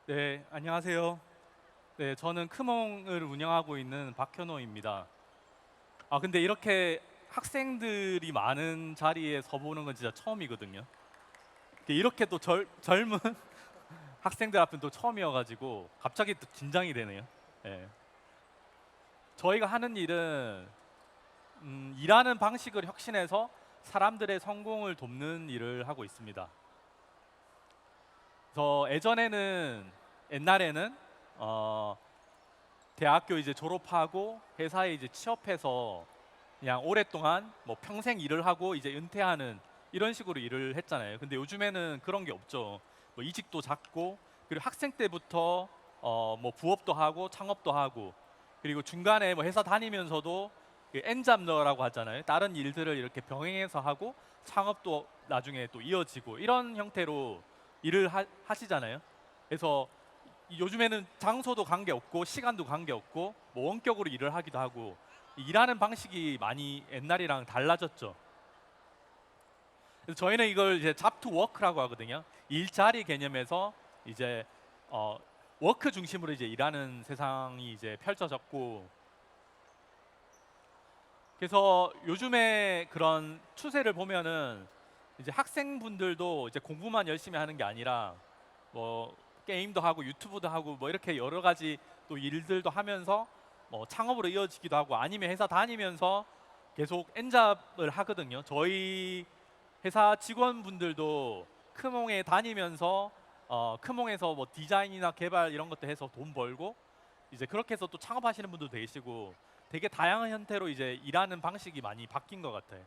네, 안녕하세요. 네, 저는 크몽을 운영하고 있는 박현호입니다. 근데 이렇게 학생들이 많은 자리에 서보는 건 진짜 처음이거든요. 이렇게 또 젊은 학생들 앞은 또 처음이어가지고 갑자기 또 긴장이 되네요. 네. 저희가 하는 일은 일하는 방식을 혁신해서 사람들의 성공을 돕는 일을 하고 있습니다. 그래서 옛날에는 어, 대학교 이제 졸업하고 회사에 이제 취업해서 그냥 오랫동안 뭐 평생 일을 하고 이제 은퇴하는 이런 식으로 일을 했잖아요. 근데 요즘에는 그런 게 없죠. 뭐 이직도 잦고 그리고 학생 때부터 뭐 부업도 하고 창업도 하고 그리고 중간에 뭐 회사 다니면서도 그 엔잡러라고 하잖아요. 다른 일들을 이렇게 병행해서 하고 창업도 나중에 또 이어지고 이런 형태로 일을 하시잖아요. 그래서 요즘에는 장소도 관계없고 시간도 관계없고 뭐 원격으로 일을 하기도 하고 일하는 방식이 많이 옛날이랑 달라졌죠. 그래서 저희는 이걸 이제 잡 투 워크라고 하거든요. 일자리 개념에서 이제 어, 워크 중심으로 이제 일하는 세상이 이제 펼쳐졌고, 그래서 요즘에 그런 추세를 보면은 이제 학생분들도 이제 공부만 열심히 하는 게 아니라 뭐 게임도 하고 유튜브도 하고 뭐 이렇게 여러 가지 또 일들도 하면서 뭐 창업으로 이어지기도 하고 아니면 회사 다니면서 계속 엔잡을 하거든요. 저희 회사 직원분들도 크몽에 다니면서 크몽에서 뭐 디자인이나 개발 이런 것도 해서 돈 벌고 이제 그렇게 해서 또 창업하시는 분들도 계시고 되게 다양한 형태로 이제 일하는 방식이 많이 바뀐 것 같아요.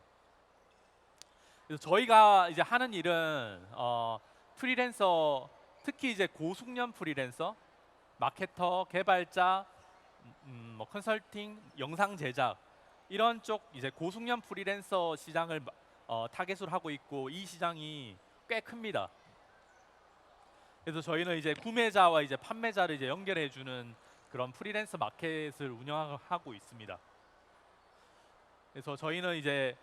그래서 저희가 이제 하는 일은 프리랜서, 특히 이제 고숙련 프리랜서, 마케터, 개발자, 뭐 컨설팅, 영상 제작 이런 쪽 이제 고숙련 프리랜서 시장을 타겟으로 하고 있고 이 시장이 꽤 큽니다. 그래서 저희는 이제 구매자와 이제 판매자를 이제 연결해 주는 그런 프리랜서 마켓을 운영하고 있습니다. 그래서 저희는 이제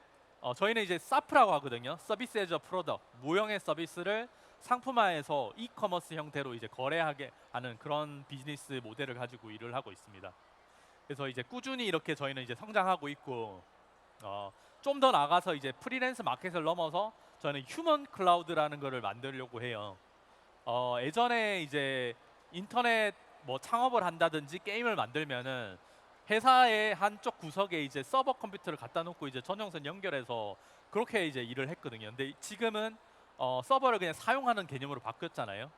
사프라고 하거든요. 서비스 에저 프로덕트, 무형의 서비스를 상품화해서 이커머스 형태로 이제 거래하게 하는 그런 비즈니스 모델을 가지고 일을 하고 있습니다. 그래서 이제 꾸준히 이렇게 저희는 이제 성장하고 있고 좀 더 나가서 이제 프리랜서 마켓을 넘어서 저는 휴먼 클라우드라는 거를 만들려고 해요. 예전에 이제 인터넷 뭐 창업을 한다든지 게임을 만들면은 회사의 한쪽 구석에 이제 서버 컴퓨터를 갖다 놓고 이제 전용선 연결해서 그렇게 이제 일을 했거든요. 근데 지금은 서버를 그냥 사용하는 개념으로 바뀌었잖아요.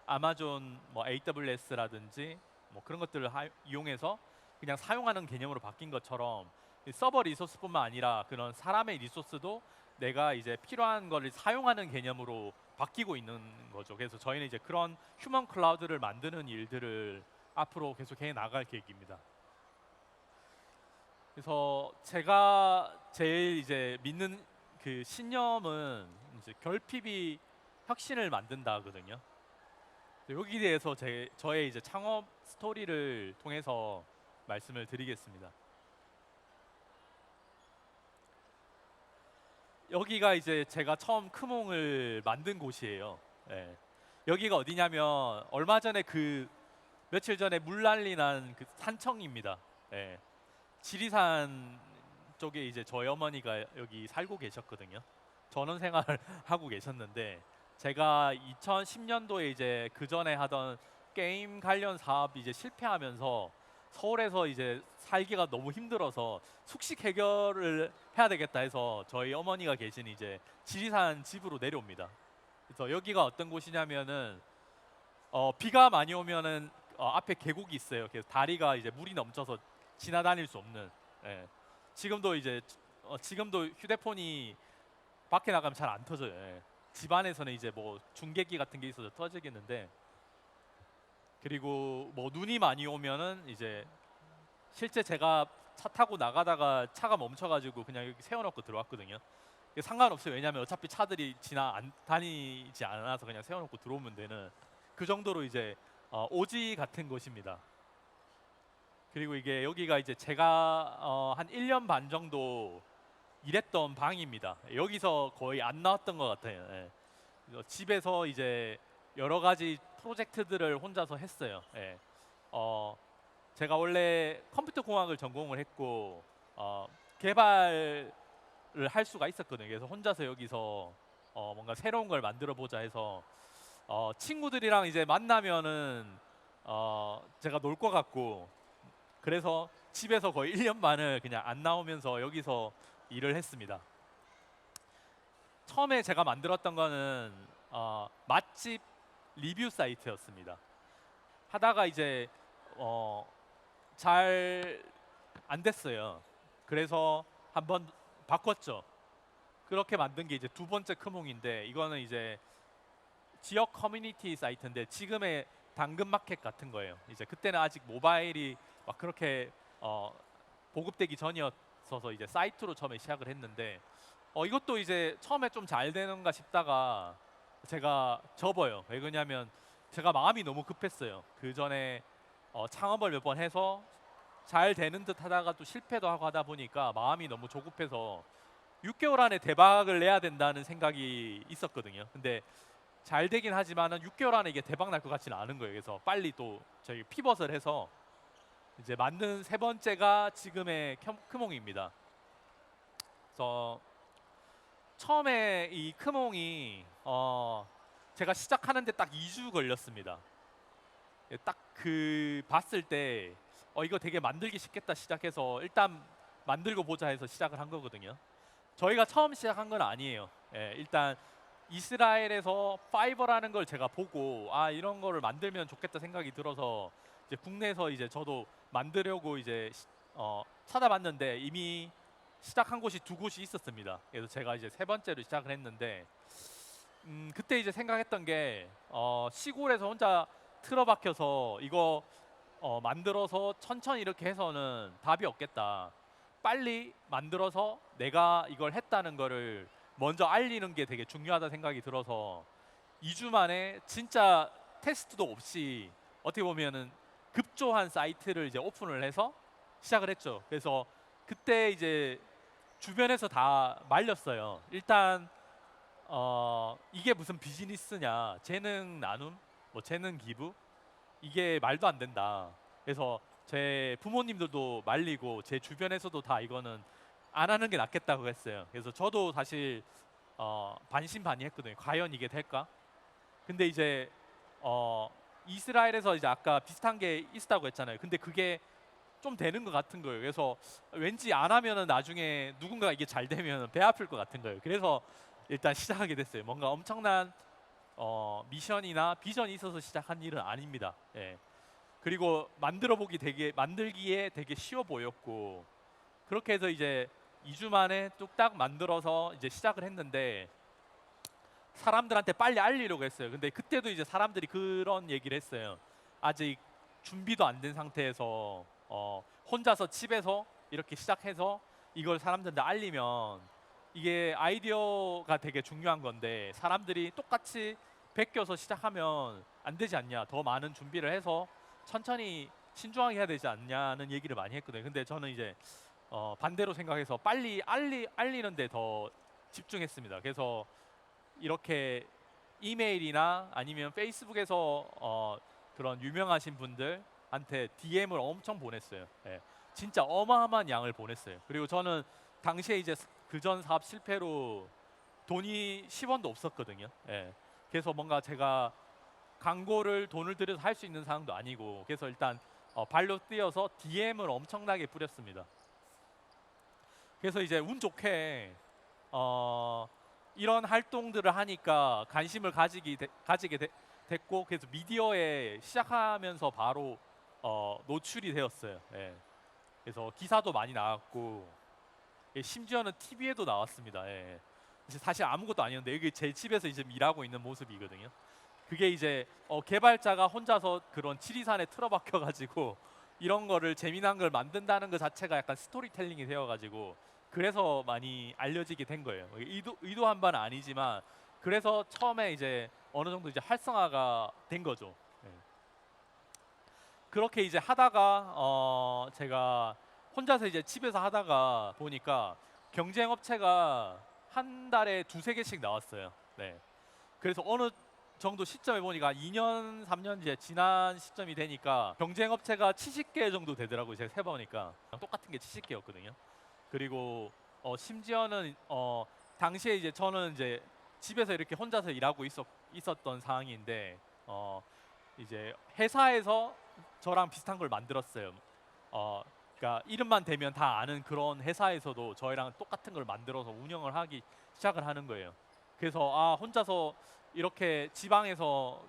아마존 뭐 AWS라든지 뭐 그런 것들을 이용해서 그냥 사용하는 개념으로 바뀐 것처럼 이 서버 리소스뿐만 아니라 그런 사람의 리소스도 내가 이제 필요한 거를 사용하는 개념으로 바뀌고 있는 거죠. 그래서 저희는 이제 그런 휴먼 클라우드를 만드는 일들을 앞으로 계속해 나갈 계획입니다. 그래서 제가 제일 이제 믿는 그 신념은 이제 결핍이 혁신을 만든다거든요. 여기 대해서 저의 이제 창업 스토리를 통해서 말씀을 드리겠습니다. 여기가 이제 제가 처음 크몽을 만든 곳이에요. 예. 여기가 어디냐면 얼마 전에 며칠 전에 물난리 난 그 산청입니다. 예. 지리산 쪽에 이제 저희 어머니가 여기 살고 계셨거든요. 전원 생활을 하고 계셨는데 제가 2010년도에 이제 그 전에 하던 게임 관련 사업이 이제 실패하면서 서울에서 이제 살기가 너무 힘들어서 숙식 해결을 해야 되겠다 해서 저희 어머니가 계신 이제 지리산 집으로 내려옵니다. 그래서 여기가 어떤 곳이냐면은 비가 많이 오면은 앞에 계곡이 있어요. 그래서 다리가 이제 물이 넘쳐서 지나다닐 수 없는. 예. 지금도 휴대폰이 밖에 나가면 잘 안 터져요. 예. 집 안에서는 이제 뭐 중계기 같은 게 있어서 터지겠는데 그리고 뭐 눈이 많이 오면은 이제 실제 제가 차 타고 나가다가 차가 멈춰가지고 그냥 여기 세워놓고 들어왔거든요. 이게 상관없어요. 왜냐하면 어차피 차들이 다니지 않아서 그냥 세워놓고 들어오면 되는 그 정도로 이제 오지 같은 곳입니다. 그리고 이게 여기가 이제 제가 한 1년 반 정도 일했던 방입니다. 여기서 거의 안 나왔던 것 같아요. 예. 그래서 집에서 이제 여러 가지 프로젝트들을 혼자서 했어요. 예. 제가 원래 컴퓨터 공학을 전공을 했고 개발을 할 수가 있었거든요. 그래서 혼자서 여기서 뭔가 새로운 걸 만들어 보자 해서 친구들이랑 이제 만나면은 제가 놀 것 같고 그래서 집에서 거의 1년 반을 그냥 안 나오면서 여기서 일을 했습니다. 처음에 제가 만들었던 거는 맛집 리뷰 사이트였습니다. 하다가 이제 잘 안 됐어요. 그래서 한번 바꿨죠. 그렇게 만든 게 이제 두 번째 크몽인데 이거는 이제 지역 커뮤니티 사이트인데 지금의 당근마켓 같은 거예요. 이제 그때는 아직 모바일이 막 그렇게 보급되기 전이었어서 이제 사이트로 처음에 시작을 했는데 이것도 이제 처음에 좀 잘 되는가 싶다가 제가 접어요. 왜 그러냐면 제가 마음이 너무 급했어요. 그 전에 창업을 몇 번 해서 잘 되는 듯 하다가 또 실패도 하고 하다 보니까 마음이 너무 조급해서 6개월 안에 대박을 내야 된다는 생각이 있었거든요. 근데 잘 되긴 하지만은 6개월 안에 이게 대박 날 것 같지는 않은 거예요. 그래서 빨리 또 저희 피벗을 해서 이제 만든 세 번째가 지금의 크몽입니다. 그래서 처음에 이 크몽이 제가 시작하는데 딱 2주 걸렸습니다. 딱 그 봤을 때 이거 되게 만들기 쉽겠다 시작해서 일단 만들고 보자 해서 시작을 한 거거든요. 저희가 처음 시작한 건 아니에요. 예, 일단 이스라엘에서 파이버라는 걸 제가 보고 이런 거를 만들면 좋겠다 생각이 들어서 이제 국내에서 이제 저도 만들려고 이제 찾아봤는데 이미 시작한 곳이 두 곳이 있었습니다. 그래서 제가 이제 세 번째로 시작을 했는데 그때 이제 생각했던 게 시골에서 혼자 틀어박혀서 이거 만들어서 천천히 이렇게 해서는 답이 없겠다. 빨리 만들어서 내가 이걸 했다는 거를 먼저 알리는 게 되게 중요하다 생각이 들어서 2주 만에 진짜 테스트도 없이 어떻게 보면은 급조한 사이트를 이제 오픈을 해서 시작을 했죠. 그래서 그때 이제 주변에서 다 말렸어요. 일단 이게 무슨 비즈니스냐, 재능 나눔, 뭐 재능 기부 이게 말도 안 된다. 그래서 제 부모님들도 말리고 제 주변에서도 다 이거는 안 하는 게 낫겠다고 했어요. 그래서 저도 사실 반신반의했거든요. 과연 이게 될까? 근데 이제 이스라엘에서 이제 아까 비슷한 게 있다고 했잖아요. 근데 그게 좀 되는 것 같은 거예요. 그래서 왠지 안 하면은 나중에 누군가 이게 잘 되면 배 아플 것 같은 거예요. 그래서 일단 시작하게 됐어요. 뭔가 엄청난 미션이나 비전이 있어서 시작한 일은 아닙니다. 예. 그리고 만들기에 되게 쉬워 보였고 그렇게 해서 이제 2주 만에 뚝딱 만들어서 이제 시작을 했는데 사람들한테 빨리 알리려고 했어요. 근데 그때도 이제 사람들이 그런 얘기를 했어요. 아직 준비도 안 된 상태에서 혼자서 집에서 이렇게 시작해서 이걸 사람들한테 알리면 이게 아이디어가 되게 중요한 건데 사람들이 똑같이 베껴서 시작하면 안 되지 않냐. 더 많은 준비를 해서 천천히 신중하게 해야 되지 않냐는 얘기를 많이 했거든요. 근데 저는 이제 반대로 생각해서 빨리 알리는데 더 집중했습니다. 그래서 이렇게 이메일이나 아니면 페이스북에서 그런 유명하신 분들한테 DM을 엄청 보냈어요. 예. 진짜 어마어마한 양을 보냈어요. 그리고 저는 당시에 이제 그전 사업 실패로 돈이 10원도 없었거든요. 예. 그래서 뭔가 제가 광고를 돈을 들여서 할 수 있는 상황도 아니고 그래서 일단 발로 뛰어서 DM을 엄청나게 뿌렸습니다. 그래서 이제 운 좋게 이런 활동들을 하니까 관심을 가지게 됐고 그래서 미디어에 시작하면서 바로 노출이 되었어요. 예. 그래서 기사도 많이 나왔고 심지어는 TV에도 나왔습니다. 예. 이제 사실 아무것도 아니었는데 여기 제 집에서 이제 일하고 있는 모습이거든요. 그게 이제 개발자가 혼자서 그런 지리산에 틀어박혀 가지고 이런 거를 재미난 걸 만든다는 것 자체가 약간 스토리텔링이 되어 가지고 그래서 많이 알려지게 된 거예요. 의도한 바는 아니지만 그래서 처음에 이제 어느 정도 이제 활성화가 된 거죠. 예. 그렇게 이제 하다가 제가 혼자서 이제 집에서 하다가 보니까 경쟁 업체가 한 달에 두세 개씩 나왔어요. 네. 그래서 어느 정도 시점에 보니까 2년, 3년 이제 지난 시점이 되니까 경쟁 업체가 70개 정도 되더라고요. 제가 세보니까 똑같은 게 70개였거든요. 그리고 심지어는 당시에 이제 저는 이제 집에서 이렇게 혼자서 일하고 있었던 상황인데 이제 회사에서 저랑 비슷한 걸 만들었어요. 그러니까 이름만 대면 다 아는 그런 회사에서도 저희랑 똑같은 걸 만들어서 운영을 하기 시작을 하는 거예요. 그래서 혼자서 이렇게 지방에서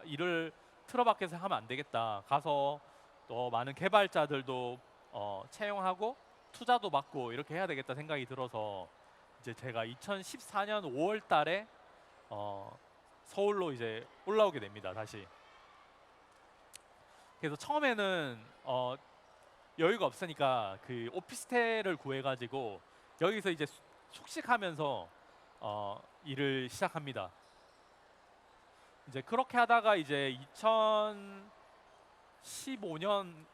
일을 틀어박혀서 하면 안 되겠다. 가서 또 많은 개발자들도 채용하고 투자도 받고 이렇게 해야 되겠다 생각이 들어서 이제 제가 2014년 5월 달에 서울로 이제 올라오게 됩니다. 다시. 그래서 처음에는 여유가 없으니까 그 오피스텔을 구해가지고 여기서 이제 숙식하면서 일을 시작합니다. 이제 그렇게 하다가 이제 2015년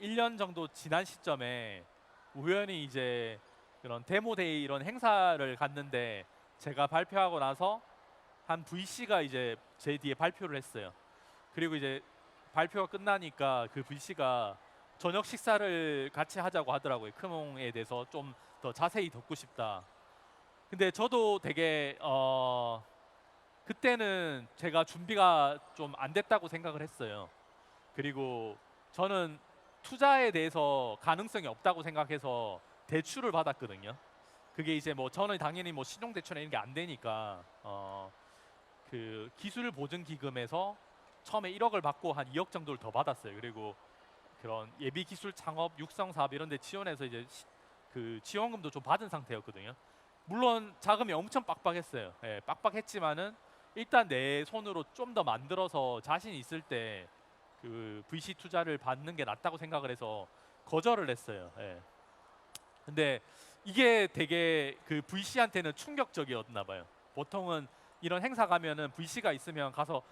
1년 정도 지난 시점에 우연히 이제 그런 데모데이 이런 행사를 갔는데 제가 발표하고 나서 한 VC가 이제 제 뒤에 발표를 했어요. 그리고 이제 발표가 끝나니까 그 VC가 저녁 식사를 같이 하자고 하더라고요. 크몽에 대해서 좀 더 자세히 듣고 싶다. 근데 저도 되게 그때는 제가 준비가 좀 안 됐다고 생각을 했어요. 그리고 저는 투자에 대해서 가능성이 없다고 생각해서 대출을 받았거든요. 그게 이제 뭐 저는 당연히 뭐 신용대출이나 이런 게 안 되니까 그 기술 보증 기금에서 처음에 1억을 받고 한 2억 정도를 더 받았어요. 그리고 그런 예비 기술 창업 육성 사업 이런 데 지원해서 이제 그 지원금도 좀 받은 상태였거든요. 물론 자금이 엄청 빡빡했어요. 예, 빡빡했지만은 일단 내 손으로 좀 더 만들어서 자신 있을 때 그 VC 투자를 받는 게 낫다고 생각을 해서 거절을 했어요. 예. 근데 이게 되게 그 VC한테는 충격적이었나 봐요. 보통은 이런 행사 가면은 VC가 있으면 가서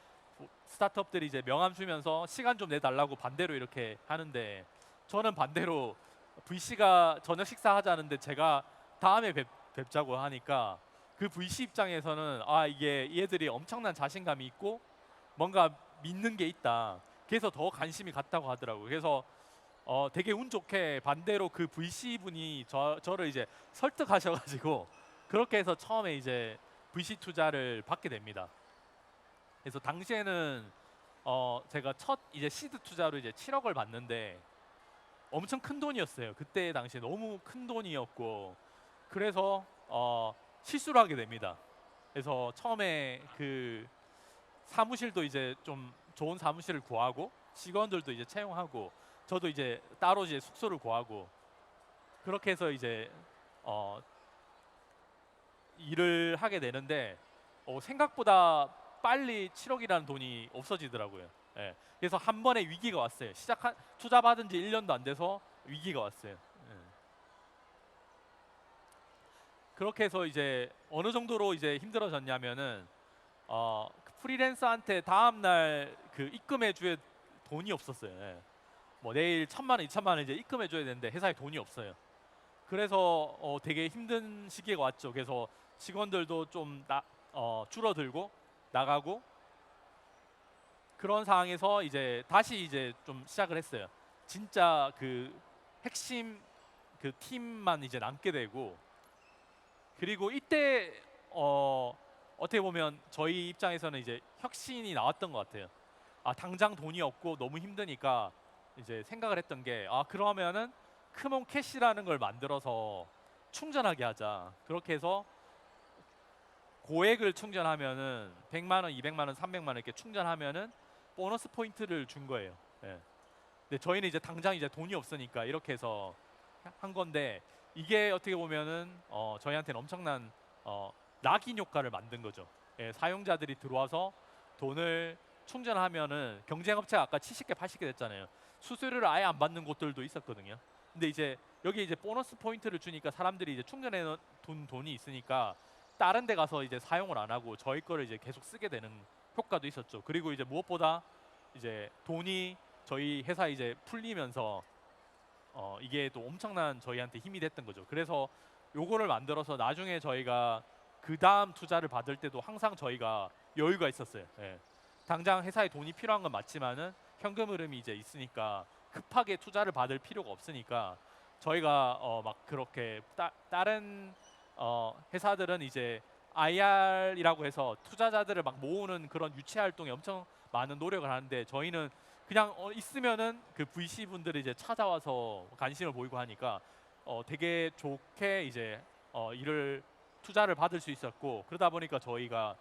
스타트업들이 이제 명함 주면서 시간 좀 내달라고 반대로 이렇게 하는데 저는 반대로 VC가 저녁 식사하자는데 제가 다음에 뵙자고 하니까 그 VC 입장에서는 이게 얘들이 엄청난 자신감이 있고 뭔가 믿는 게 있다. 그래서 더 관심이 갔다고 하더라고요. 그래서 되게 운 좋게 반대로 그 VC 분이 저를 이제 설득하셔가지고 그렇게 해서 처음에 이제 VC 투자를 받게 됩니다. 그래서 당시에는 제가 첫 이제 시드 투자로 이제 7억을 받는데 엄청 큰 돈이었어요. 그때 당시에 너무 큰 돈이었고 그래서 실수를 하게 됩니다. 그래서 처음에 그 사무실도 이제 좀 좋은 사무실을 구하고 직원들도 이제 채용하고 저도 이제 따로 이제 숙소를 구하고 그렇게 해서 이제 일을 하게 되는데 생각보다 빨리 7억이라는 돈이 없어지더라고요. 예. 그래서 한 번에 위기가 왔어요. 투자 받은 지 1년도 안 돼서 위기가 왔어요. 예. 그렇게 해서 이제 어느 정도로 이제 힘들어졌냐면은 그 프리랜서한테 다음 날 그 입금해 줄 돈이 없었어요. 예. 뭐 내일 1,000만 원, 2,000만 원 이제 입금해 줘야 되는데 회사에 돈이 없어요. 그래서 되게 힘든 시기가 왔죠. 그래서 직원들도 좀 줄어들고 나가고 그런 상황에서 이제 다시 이제 좀 시작을 했어요. 진짜 그 핵심 그 팀만 이제 남게 되고 그리고 이때 어떻게 보면 저희 입장에서는 이제 혁신이 나왔던 것 같아요. 당장 돈이 없고 너무 힘드니까 이제 생각을 했던 게 그러면은 크몬 캐시라는 걸 만들어서 충전하게 하자. 그렇게 해서 고액을 충전하면은 100만 원, 200만 원, 300만 원 이렇게 충전하면은 보너스 포인트를 준 거예요. 예. 근데 저희는 이제 당장 이제 돈이 없으니까 이렇게 해서 한 건데 이게 어떻게 보면은 저희한테는 엄청난 낙인 효과를 만든 거죠. 예, 사용자들이 들어와서 돈을 충전하면은 경쟁업체가 아까 70개, 80개 됐잖아요. 수수료를 아예 안 받는 곳들도 있었거든요. 근데 이제 여기 이제 보너스 포인트를 주니까 사람들이 이제 충전해 둔 돈이 있으니까 다른 데 가서 이제 사용을 안 하고 저희 거를 이제 계속 쓰게 되는 효과도 있었죠. 그리고 이제 무엇보다 이제 돈이 저희 회사에 이제 풀리면서 이게 또 엄청난 저희한테 힘이 됐던 거죠. 그래서 요거를 만들어서 나중에 저희가 그 다음 투자를 받을 때도 항상 저희가 여유가 있었어요. 예. 당장 회사에 돈이 필요한 건 맞지만은 현금 흐름이 이제 있으니까 급하게 투자를 받을 필요가 없으니까 저희가 막 그렇게 다른 회사들은 이제 IR이라고 해서 투자자들을 막 모으는 그런 유치 활동에 엄청 많은 노력을 하는데 저희는 그냥 있으면은 그 VC 분들이 이제 찾아와서 관심을 보이고 하니까 되게 좋게 이제 일을 투자를 받을 수 있었고 그러다 보니까 저희가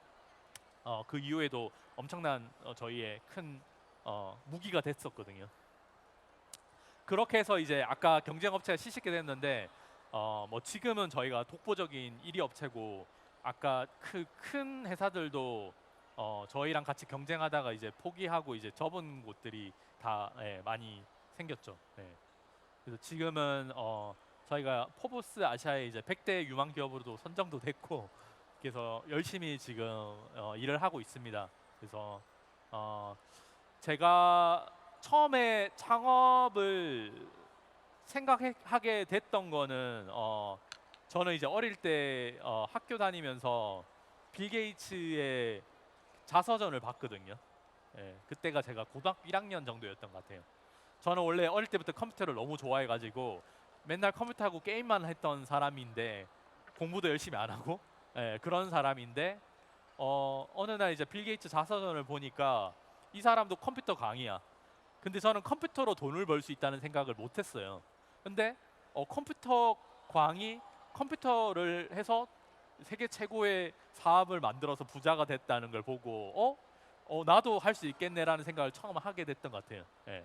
그 이후에도 엄청난 저희의 큰 무기가 됐었거든요. 그렇게 해서 이제 아까 경쟁 업체가 시식게 됐는데 뭐 지금은 저희가 독보적인 1위 업체고 아까 그 큰 회사들도 저희랑 같이 경쟁하다가 이제 포기하고 이제 접은 곳들이 다 많이 생겼죠. 네. 그래서 지금은 저희가 포브스 아시아의 이제 100대 유망 기업으로도 선정도 됐고 그래서 열심히 지금 일을 하고 있습니다. 그래서 제가 처음에 창업을 생각하게 됐던 거는 저는 이제 어릴 때 학교 다니면서 빌 게이츠의 자서전을 봤거든요. 예, 그때가 제가 고등학교 1학년 정도였던 것 같아요. 저는 원래 어릴 때부터 컴퓨터를 너무 좋아해가지고 맨날 컴퓨터하고 게임만 했던 사람인데 공부도 열심히 안 하고 그런 사람인데 어느 날 이제 빌 게이츠 자서전을 보니까 이 사람도 컴퓨터 강의야. 근데 저는 컴퓨터로 돈을 벌 수 있다는 생각을 못 했어요. 근데 컴퓨터 광이 컴퓨터를 해서 세계 최고의 사업을 만들어서 부자가 됐다는 걸 보고 나도 할 수 있겠네라는 생각을 처음 하게 됐던 것 같아요. 예.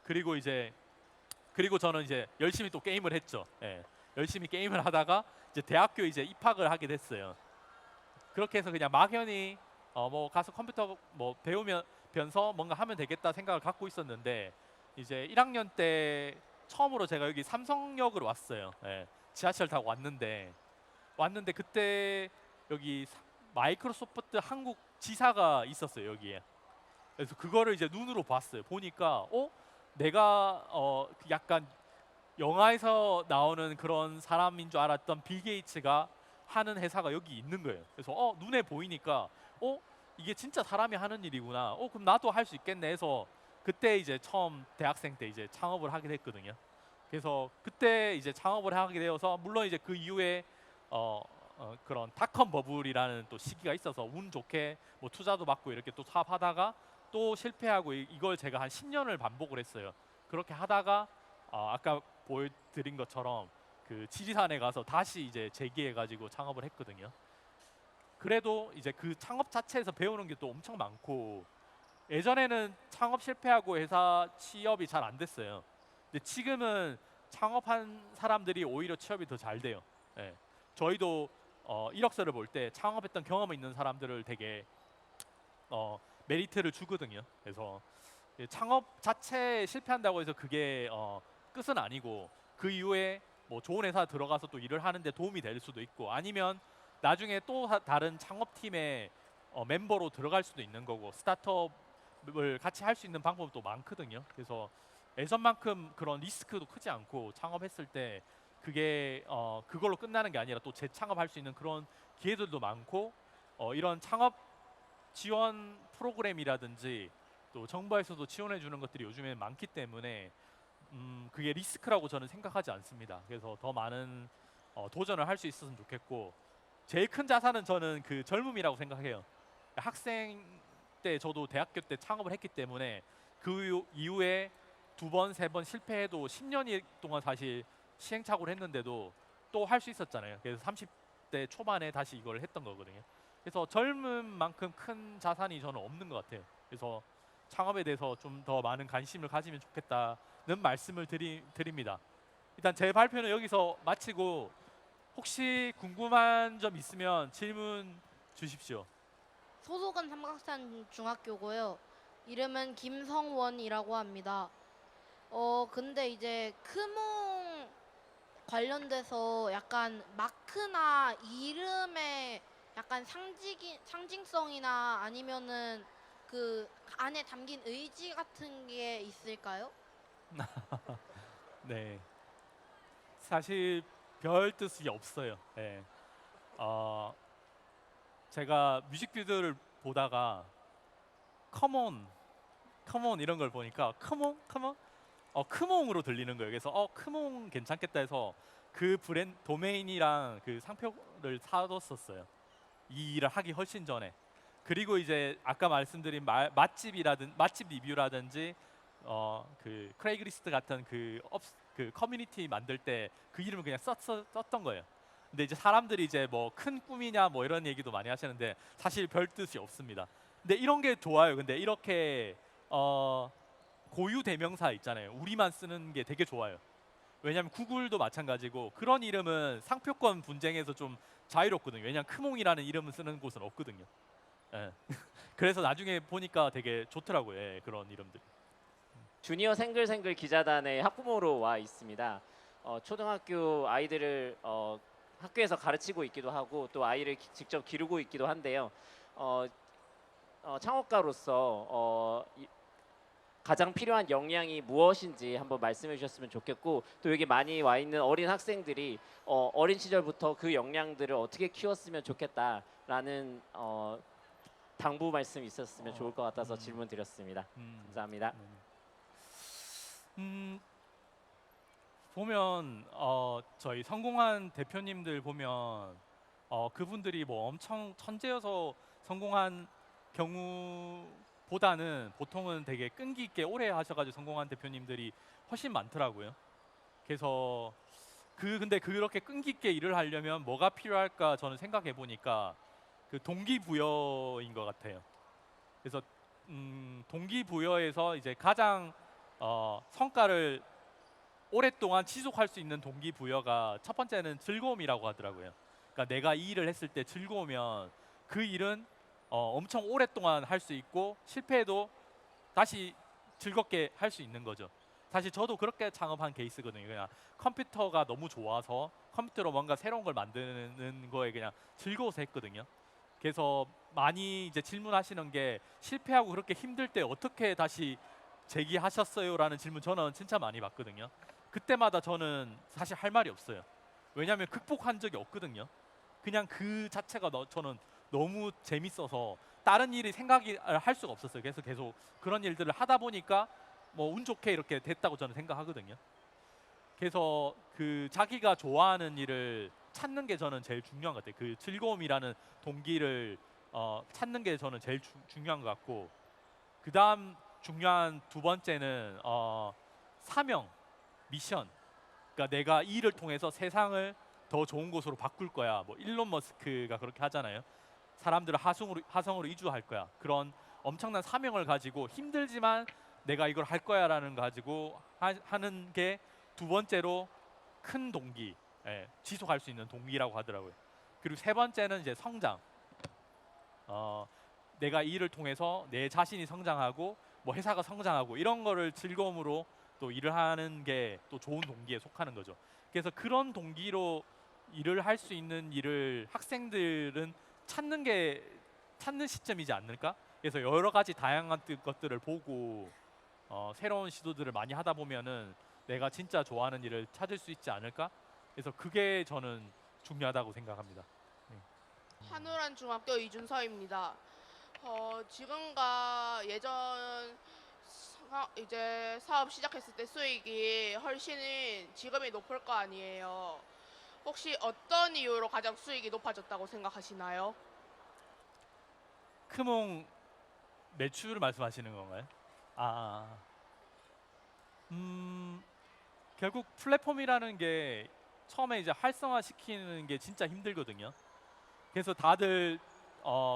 그리고 이제 그리고 저는 이제 열심히 또 게임을 했죠. 예. 열심히 게임을 하다가 이제 대학교 이제 입학을 하게 됐어요. 그렇게 해서 그냥 막연히 뭐 가서 컴퓨터 뭐 배우면서 뭔가 하면 되겠다 생각을 갖고 있었는데 이제 1학년 때 처음으로 제가 여기 삼성역으로 왔어요. 예. 지하철 타고 왔는데 그때 여기 마이크로소프트 한국 지사가 있었어요 여기에. 그래서 그거를 이제 눈으로 봤어요. 보니까 내가 약간 영화에서 나오는 그런 사람인 줄 알았던 빌 게이츠가 하는 회사가 여기 있는 거예요. 그래서 눈에 보이니까 이게 진짜 사람이 하는 일이구나. 그럼 나도 할 수 있겠네 해서 그때 이제 처음 대학생 때 이제 창업을 하게 됐거든요. 그래서 그때 이제 창업을 하게 되어서 물론 이제 그 이후에 그런 닷컴 버블이라는 또 시기가 있어서 운 좋게 뭐 투자도 받고 이렇게 또 사업하다가 또 실패하고 이걸 제가 한 10년을 반복을 했어요. 그렇게 하다가 아까 보여드린 것처럼 그 지리산에 가서 다시 이제 재기해가지고 창업을 했거든요. 그래도 이제 그 창업 자체에서 배우는 게 또 엄청 많고 예전에는 창업 실패하고 회사 취업이 잘 안 됐어요. 근데 지금은 창업한 사람들이 오히려 취업이 더 잘 돼요. 예. 저희도 이력서를 볼 때 창업했던 경험이 있는 사람들을 되게 메리트를 주거든요. 그래서 창업 자체에 실패한다고 해서 그게 끝은 아니고 그 이후에 뭐 좋은 회사 들어가서 또 일을 하는데 도움이 될 수도 있고 아니면 나중에 또 다른 창업팀의 멤버로 들어갈 수도 있는 거고 스타트업을 같이 할 수 있는 방법도 많거든요. 그래서 예전만큼 그런 리스크도 크지 않고 창업했을 때 그게 그걸로 끝나는 게 아니라 또 재창업할 수 있는 그런 기회들도 많고 이런 창업 지원 프로그램이라든지 또 정부에서도 지원해 주는 것들이 요즘에 많기 때문에 그게 리스크라고 저는 생각하지 않습니다. 그래서 더 많은 도전을 할 수 있었으면 좋겠고 제일 큰 자산은 저는 그 젊음이라고 생각해요. 학생 때 저도 대학교 때 창업을 했기 때문에 그 이후에 두 번, 세 번 실패해도 10년 동안 사실 시행착오를 했는데도 또 할 수 있었잖아요. 그래서 30대 초반에 다시 이걸 했던 거거든요. 그래서 젊은 만큼 큰 자산이 저는 없는 것 같아요. 그래서 창업에 대해서 좀 더 많은 관심을 가지면 좋겠다는 말씀을 드립니다. 일단 제 발표는 여기서 마치고 혹시 궁금한 점 있으면 질문 주십시오. 소속은 삼각산 중학교고요. 이름은 김성원이라고 합니다. 근데 이제 크몽 관련돼서 약간 마크나 이름의 약간 상징성이나 아니면은 그 안에 담긴 의지 같은 게 있을까요? 네, 사실 별 뜻이 없어요. 네. 어, 제가 뮤직비디오를 보다가 컴온, 컴온 이런 걸 보니까 컴온, 컴온, 크몽으로 들리는 거예요. 그래서 크몽 괜찮겠다 해서 그 브랜드 도메인이랑 그 상표를 사뒀었어요. 이 일을 하기 훨씬 전에. 그리고 이제 아까 말씀드린 맛집 리뷰라든지 그 크레이그리스트 같은 그 커뮤니티 만들 때 그 이름을 그냥 썼던 거예요. 근데 이제 사람들이 이제 뭐 큰 꿈이냐 뭐 이런 얘기도 많이 하시는데 사실 별 뜻이 없습니다. 근데 이런 게 좋아요. 근데 이렇게 고유 대명사 있잖아요. 우리만 쓰는 게 되게 좋아요. 왜냐하면 구글도 마찬가지고 그런 이름은 상표권 분쟁에서 좀 자유롭거든요. 왜냐하면 크몽이라는 이름을 쓰는 곳은 없거든요. 예. 그래서 나중에 보니까 되게 좋더라고요. 예, 그런 이름들이. 주니어 생글생글 기자단의 학부모로 와 있습니다. 초등학교 아이들을 학교에서 가르치고 있기도 하고 또 아이를 직접 기르고 있기도 한데요. 창업가로서 가장 필요한 역량이 무엇인지 한번 말씀해 주셨으면 좋겠고 또 여기 많이 와 있는 어린 학생들이 어린 시절부터 그 역량들을 어떻게 키웠으면 좋겠다라는 당부 말씀 있었으면 좋을 것 같아서 질문 드렸습니다. 감사합니다. 보면 저희 성공한 대표님들 보면 그분들이 뭐 엄청 천재여서 성공한 경우보다는 보통은 되게 끈기 있게 오래 하셔가지고 성공한 대표님들이 훨씬 많더라고요. 그래서 근데 그렇게 끈기 있게 일을 하려면 뭐가 필요할까 저는 생각해 보니까 그 동기부여인 것 같아요. 그래서 동기부여에서 이제 가장 성과를 오랫동안 지속할 수 있는 동기부여가 첫 번째는 즐거움이라고 하더라고요. 그러니까 내가 이 일을 했을 때 즐거우면 그 일은 엄청 오랫동안 할 수 있고 실패해도 다시 즐겁게 할 수 있는 거죠. 사실 저도 그렇게 창업한 케이스거든요. 그냥 컴퓨터가 너무 좋아서 컴퓨터로 뭔가 새로운 걸 만드는 거에 그냥 즐거워서 했거든요. 그래서 많이 이제 질문하시는 게 실패하고 그렇게 힘들 때 어떻게 다시 재기하셨어요라는 질문 저는 진짜 많이 받거든요. 그때마다 저는 사실 할 말이 없어요. 왜냐하면 극복한 적이 없거든요. 그냥 그 자체가 저는 너무 재밌어서 다른 일이 생각이 할 수가 없었어요. 그래서 계속 그런 일들을 하다 보니까 뭐 운 좋게 이렇게 됐다고 저는 생각하거든요. 그래서 그 자기가 좋아하는 일을 찾는 게 저는 제일 중요한 것 같아요. 그 즐거움이라는 동기를 찾는 게 저는 제일 중요한 것 같고 그 다음 중요한 두 번째는 사명, 미션. 그러니까 내가 이 일을 통해서 세상을 더 좋은 곳으로 바꿀 거야. 뭐 일론 머스크가 그렇게 하잖아요. 사람들을 화성으로 이주할 거야. 그런 엄청난 사명을 가지고 힘들지만 내가 이걸 할 거야라는 거 가지고 하는 게 두 번째로 큰 동기, 지속할 수 있는 동기라고 하더라고요. 그리고 세 번째는 이제 성장. 내가 이 일을 통해서 내 자신이 성장하고 뭐 회사가 성장하고 이런 거를 즐거움으로 또 일을 하는 게 또 좋은 동기에 속하는 거죠. 그래서 그런 동기로 일을 할 수 있는 일을 학생들은 찾는 시점이지 않을까? 그래서 여러 가지 다양한 것들을 보고 새로운 시도들을 많이 하다 보면은 내가 진짜 좋아하는 일을 찾을 수 있지 않을까? 그래서 그게 저는 중요하다고 생각합니다. 한우란 중학교 이준서입니다. 지금과 예전 이제 사업 시작했을 때 수익이 훨씬 지금이 높을 거 아니에요. 혹시 어떤 이유로 가장 수익이 높아졌다고 생각하시나요? 크몽 매출을 말씀하시는 건가요? 결국 플랫폼이라는 게 처음에 이제 활성화 시키는 게 진짜 힘들거든요. 그래서 다들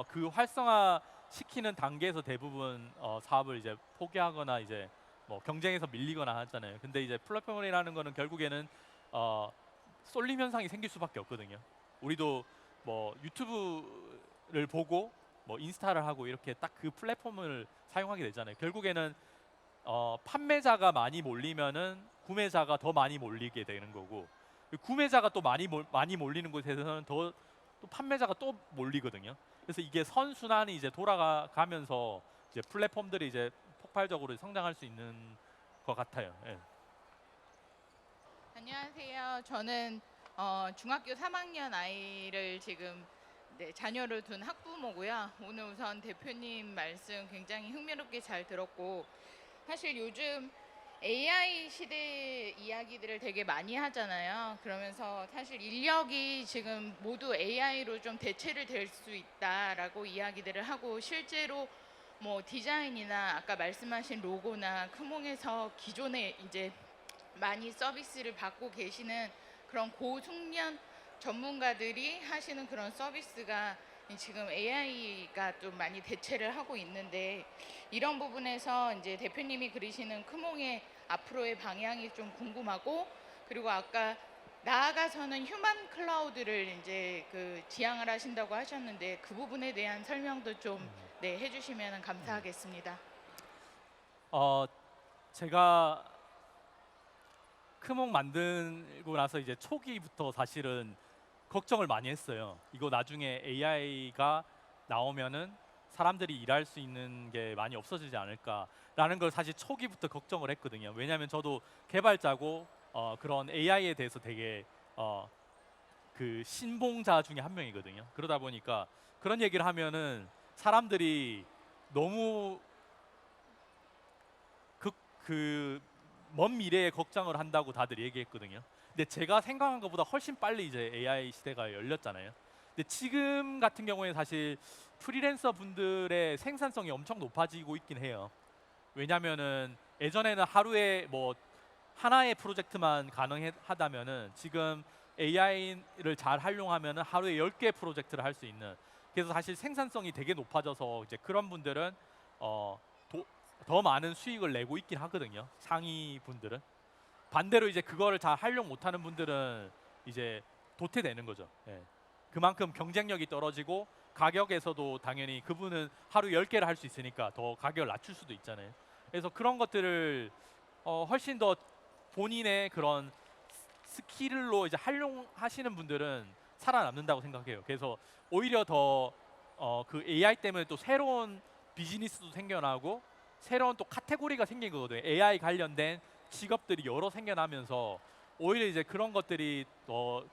그 활성화 시키는 단계에서 대부분 사업을 이제 포기하거나 이제 뭐 경쟁에서 밀리거나 하잖아요. 근데 이제 플랫폼이라는 거는 결국에는 쏠림 현상이 생길 수밖에 없거든요. 우리도 뭐 유튜브를 보고 뭐 인스타를 하고 이렇게 딱 그 플랫폼을 사용하게 되잖아요. 결국에는 판매자가 많이 몰리면은 구매자가 더 많이 몰리게 되는 거고 구매자가 또 많이 몰리는 곳에서는 또 판매자가 또 몰리거든요. 그래서 이게 선순환이 이제 돌아가면서 이제 플랫폼들이 이제 폭발적으로 성장할 수 있는 것 같아요. 예. 안녕하세요. 저는 중학교 3학년 아이를 지금 네, 자녀를 둔 학부모고요. 오늘 우선 대표님 말씀 굉장히 흥미롭게 잘 들었고 사실 요즘 AI 시대 이야기들을 되게 많이 하잖아요. 그러면서 사실 인력이 지금 모두 AI로 좀 대체를 될 수 있다라고 이야기들을 하고 실제로 뭐 디자인이나 아까 말씀하신 로고나 크몽에서 기존에 이제 많이 서비스를 받고 계시는 그런 고숙련 전문가들이 하시는 그런 서비스가 지금 AI가 좀 많이 대체를 하고 있는데 이런 부분에서 이제 대표님이 그리시는 크몽의 앞으로의 방향이 좀 궁금하고 그리고 아까 나아가서는 휴먼 클라우드를 이제 그 지향을 하신다고 하셨는데 그 부분에 대한 설명도 좀 네, 해주시면 감사하겠습니다. 제가 크몽 만들고 나서 이제 초기부터 사실은 걱정을 많이 했어요. 이거 나중에 AI가 나오면은 사람들이 일할 수 있는 게 많이 없어지지 않을까라는 걸 사실 초기부터 걱정을 했거든요. 왜냐하면 저도 개발자고 그런 AI에 대해서 되게 그 신봉자 중에 한 명이거든요. 그러다 보니까 그런 얘기를 하면은 사람들이 너무 그 먼 미래에 걱정을 한다고 다들 얘기했거든요. 근데 제가 생각한 것보다 훨씬 빨리 이제 AI 시대가 열렸잖아요. 근데 지금 같은 경우에 사실 프리랜서 분들의 생산성이 엄청 높아지고 있긴 해요. 왜냐면은 예전에는 하루에 뭐 하나의 프로젝트만 가능하다면은 지금 AI를 잘 활용하면은 하루에 10개 프로젝트를 할 수 있는, 그래서 사실 생산성이 되게 높아져서 이제 그런 분들은 더 많은 수익을 내고 있긴 하거든요. 상위 분들은. 반대로 이제 그거를 잘 활용 못하는 분들은 이제 도태되는 거죠. 예. 그만큼 경쟁력이 떨어지고 가격에서도 당연히 그분은 하루 10개를 할 수 있으니까 더 가격을 낮출 수도 있잖아요. 그래서 그런 것들을 훨씬 더 본인의 그런 스킬로 이제 활용하시는 분들은 살아남는다고 생각해요. 그래서 오히려 더 그 AI 때문에 또 새로운 비즈니스도 생겨나고 새로운 또 카테고리가 생긴 거거든요. AI 관련된 직업들이 여러 생겨나면서 오히려 이제 그런 것들이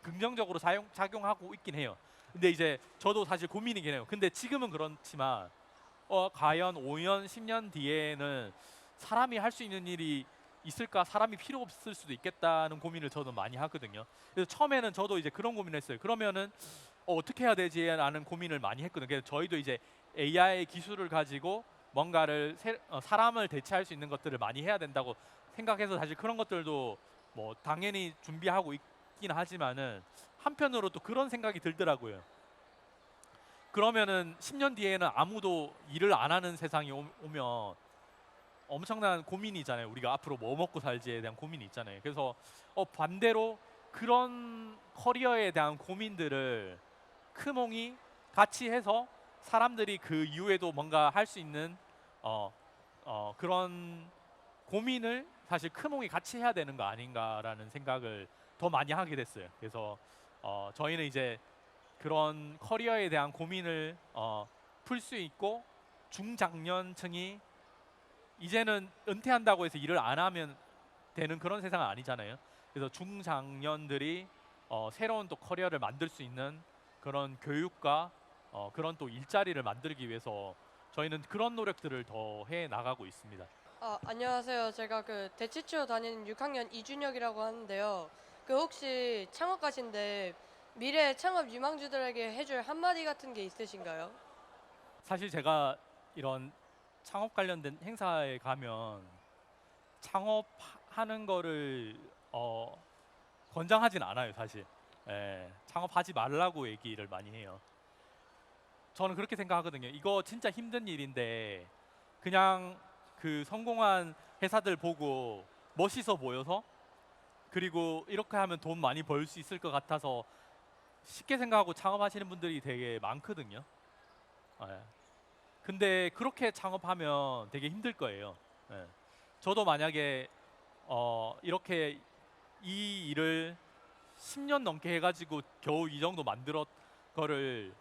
긍정적으로 작용하고 있긴 해요. 근데 이제 저도 사실 고민이긴 해요. 근데 지금은 그렇지만 과연 5년, 10년 뒤에는 사람이 할 수 있는 일이 있을까? 사람이 필요 없을 수도 있겠다는 고민을 저는 많이 하거든요. 그래서 처음에는 저도 이제 그런 고민을 했어요. 그러면은 어떻게 해야 되지라는 고민을 많이 했거든요. 그래서 저희도 이제 AI 기술을 가지고 뭔가를 사람을 대체할 수 있는 것들을 많이 해야 된다고 생각해서 사실 그런 것들도 뭐 당연히 준비하고 있긴 하지만은 한편으로 또 그런 생각이 들더라고요. 그러면은 10년 뒤에는 아무도 일을 안 하는 세상이 오면 엄청난 고민이잖아요. 우리가 앞으로 뭐 먹고 살지에 대한 고민이 있잖아요. 그래서 반대로 그런 커리어에 대한 고민들을 크몽이 같이 해서 사람들이 그 이후에도 뭔가 할 수 있는 그런 고민을 사실 크몽이 같이 해야 되는 거 아닌가라는 생각을 더 많이 하게 됐어요. 그래서 저희는 이제 그런 커리어에 대한 고민을 풀 수 있고 중장년층이 이제는 은퇴한다고 해서 일을 안 하면 되는 그런 세상은 아니잖아요. 그래서 중장년들이 새로운 또 커리어를 만들 수 있는 그런 교육과 그런 또 일자리를 만들기 위해서 저희는 그런 노력들을 더 해 나가고 있습니다. 안녕하세요. 제가 그 대치초 다니는 6학년 이준혁이라고 하는데요. 그 혹시 창업가신데 미래 창업 유망주들에게 해줄 한마디 같은 게 있으신가요? 사실 제가 이런 창업 관련된 행사에 가면 창업하는 거를 권장하진 않아요, 사실. 예, 창업하지 말라고 얘기를 많이 해요. 저는 그렇게 생각하거든요. 이거 진짜 힘든 일인데 그냥 그 성공한 회사들 보고 멋있어 보여서 그리고 이렇게 하면 돈 많이 벌 수 있을 것 같아서 쉽게 생각하고 창업하시는 분들이 되게 많거든요. 예. 근데 그렇게 창업하면 되게 힘들 거예요. 예. 저도 만약에 이렇게 이 일을 10년 넘게 해가지고 겨우 이 정도 만들었 거를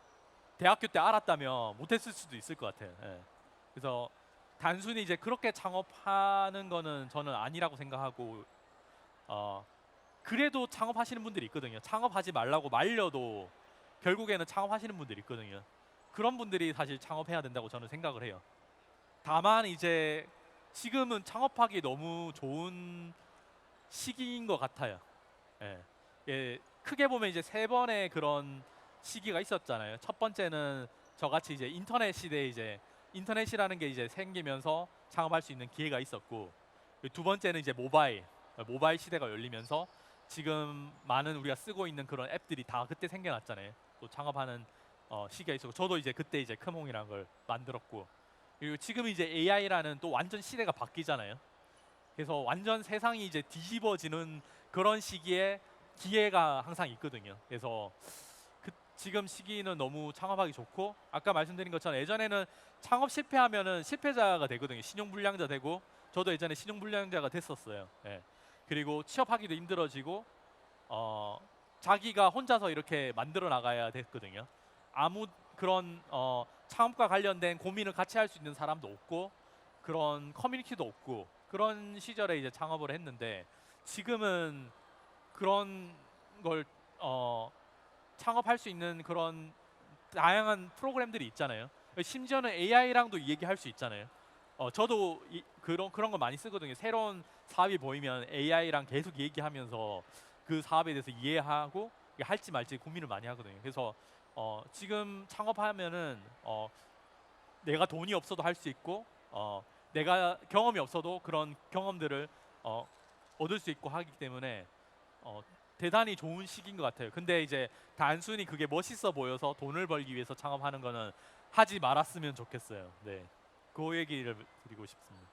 대학교 때 알았다면 못했을 수도 있을 것 같아요. 예. 그래서 단순히 이제 그렇게 창업하는 거는 저는 아니라고 생각하고 그래도 창업하시는 분들이 있거든요. 창업하지 말라고 말려도 결국에는 창업하시는 분들이 있거든요. 그런 분들이 사실 창업해야 된다고 저는 생각을 해요. 다만 이제 지금은 창업하기 너무 좋은 시기인 것 같아요. 예. 예, 크게 보면 이제 세 번의 그런 시기가 있었잖아요. 첫 번째는 저같이 이제 인터넷 시대에 이제 인터넷이라는 게 이제 생기면서 창업할 수 있는 기회가 있었고, 두 번째는 이제 모바일 시대가 열리면서 지금 많은 우리가 쓰고 있는 그런 앱들이 다 그때 생겨났잖아요. 또 창업하는 시기가 있었고, 저도 이제 그때 이제 크몽이라는 걸 만들었고, 그리고 지금 이제 AI라는 또 완전 시대가 바뀌잖아요. 그래서 완전 세상이 이제 뒤집어지는 그런 시기에 기회가 항상 있거든요. 그래서 지금 시기는 너무 창업하기 좋고, 아까 말씀드린 것처럼 예전에는 창업 실패하면은 실패자가 되거든요. 신용불량자 되고, 저도 예전에 신용불량자가 됐었어요. 예. 그리고 취업하기도 힘들어지고, 자기가 혼자서 이렇게 만들어 나가야 됐거든요. 아무 그런 창업과 관련된 고민을 같이 할 수 있는 사람도 없고, 그런 커뮤니티도 없고, 그런 시절에 이제 창업을 했는데, 지금은 그런 걸 창업할 수 있는 그런 다양한 프로그램들이 있잖아요. 심지어는 AI랑도 얘기할 수 있잖아요. 저도 그런 거 많이 쓰거든요. 새로운 사업이 보이면 AI랑 계속 얘기하면서 그 사업에 대해서 이해하고 이게 할지 말지 고민을 많이 하거든요. 그래서 지금 창업하면은 내가 돈이 없어도 할 수 있고, 내가 경험이 없어도 그런 경험들을 얻을 수 있고 하기 때문에 대단히 좋은 시기인 것 같아요. 근데 이제 단순히 그게 멋있어 보여서 돈을 벌기 위해서 창업하는 거는 하지 말았으면 좋겠어요. 네, 그 얘기를 드리고 싶습니다.